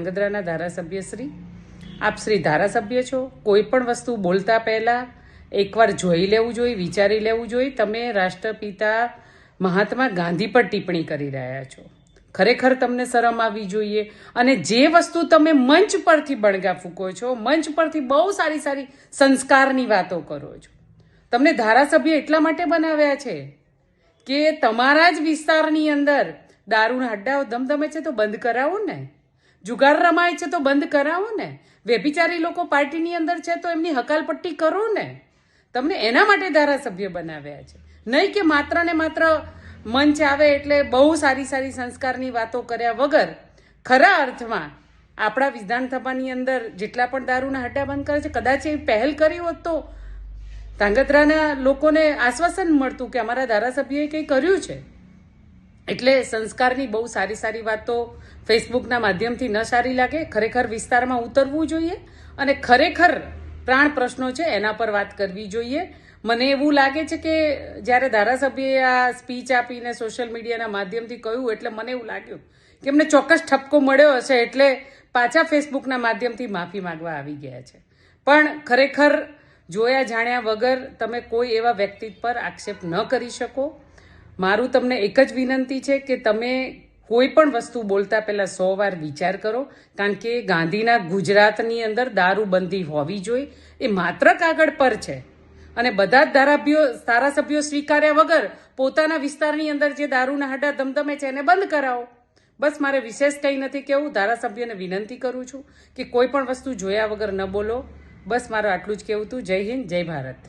ધ્રાંગધ્રાના ધારાસભ્ય શ્રી, આપ શ્રી ધારાસભ્ય છો, કોઈ પણ વસ્તુ બોલતા પહેલા એકવાર જોઈ લેવું જોઈએ, વિચારી લેવું જોઈએ. તમે રાષ્ટ્રપિતા મહાત્મા ગાંધી પર ટિપ્પણી કરી રહ્યા છો. ખરેખર તમને શરમ આવવી જોઈએ. અને જે વસ્તુ તમે મંચ પરથી બણગા ફૂંકો છો, મંચ પરથી બહુ સારી સારી સંસ્કારની વાતો કરો છો. તમને ધારાસભ્ય એટલા માટે બનાવ્યા છે કે તમારા જ વિસ્તારની અંદર દારૂના અડ્ડાઓ ધમધમે છે તો બંધ કરાવો ને, જુગાર રમાય છે તો બંધ કરાવો ને, વ્યભિચારી લોકો પાર્ટીની અંદર છે તો એમની હકાલપટ્ટી કરો ને. તમને એના માટે ધારાસભ્ય બનાવ્યા છે, નહીં કે માત્ર ને માત્ર મંચ આવે એટલે બહુ સારી સારી સંસ્કારની વાતો કર્યા વગર ખરા અર્થમાં આપણા વિધાનસભાની અંદર જેટલા પણ દારૂના હડ્ડા બંધ કરે છે, કદાચ એ પહેલ કરી હોત તો ધ્રાંગધ્રાના લોકોને આશ્વાસન મળતું કે અમારા ધારાસભ્યએ કંઈ કર્યું છે. એટલે સંસ્કારની બહુ સારી સારી વાતો ફેસબુકના માધ્યમથી ન સારી લાગે. ખરેખર વિસ્તારમાં ઉતરવું જોઈએ અને ખરેખર પ્રાણ પ્રશ્નો છે એના પર વાત કરવી જોઈએ. મને એવું લાગે છે કે જ્યારે ધારાસભ્યએ આ સ્પીચ આપીને સોશિયલ મીડિયાના માધ્યમથી કહ્યું એટલે મને એવું લાગ્યું કે એમને ચોક્કસ ઠપકો મળ્યો હશે, એટલે પાછા ફેસબુકના માધ્યમથી માફી માંગવા આવી ગયા છે. પણ ખરેખર જોયા જાણ્યા વગર તમે કોઈ એવા વ્યક્તિ પર આક્ષેપ ન કરી શકો. મારું તમને એક જ વિનંતી છે કે તમે કોઈ પણ વસ્તુ બોલતા પહેલા 100 વાર વિચાર કરો, કારણ કે ગાંધીના ગુજરાતની અંદર દારૂબંધી હોવી જોઈએ એ માત્ર કાગળ પર છે અને બધા જ ધારાસભ્યો સ્વીકાર્યા વગર પોતાના વિસ્તારની અંદર જે દારૂના હડા ધમધમે છે એને બંધ કરાવો. બસ મારે વિશેષ કંઈ નથી કહેવું. ધારાસભ્યને વિનંતી કરું છું કે કોઈ પણ વસ્તુ જોયા વગર ન બોલો. બસ મારું આટલું જ કહેવું હતું. જય હિન્દ, જય ભારત.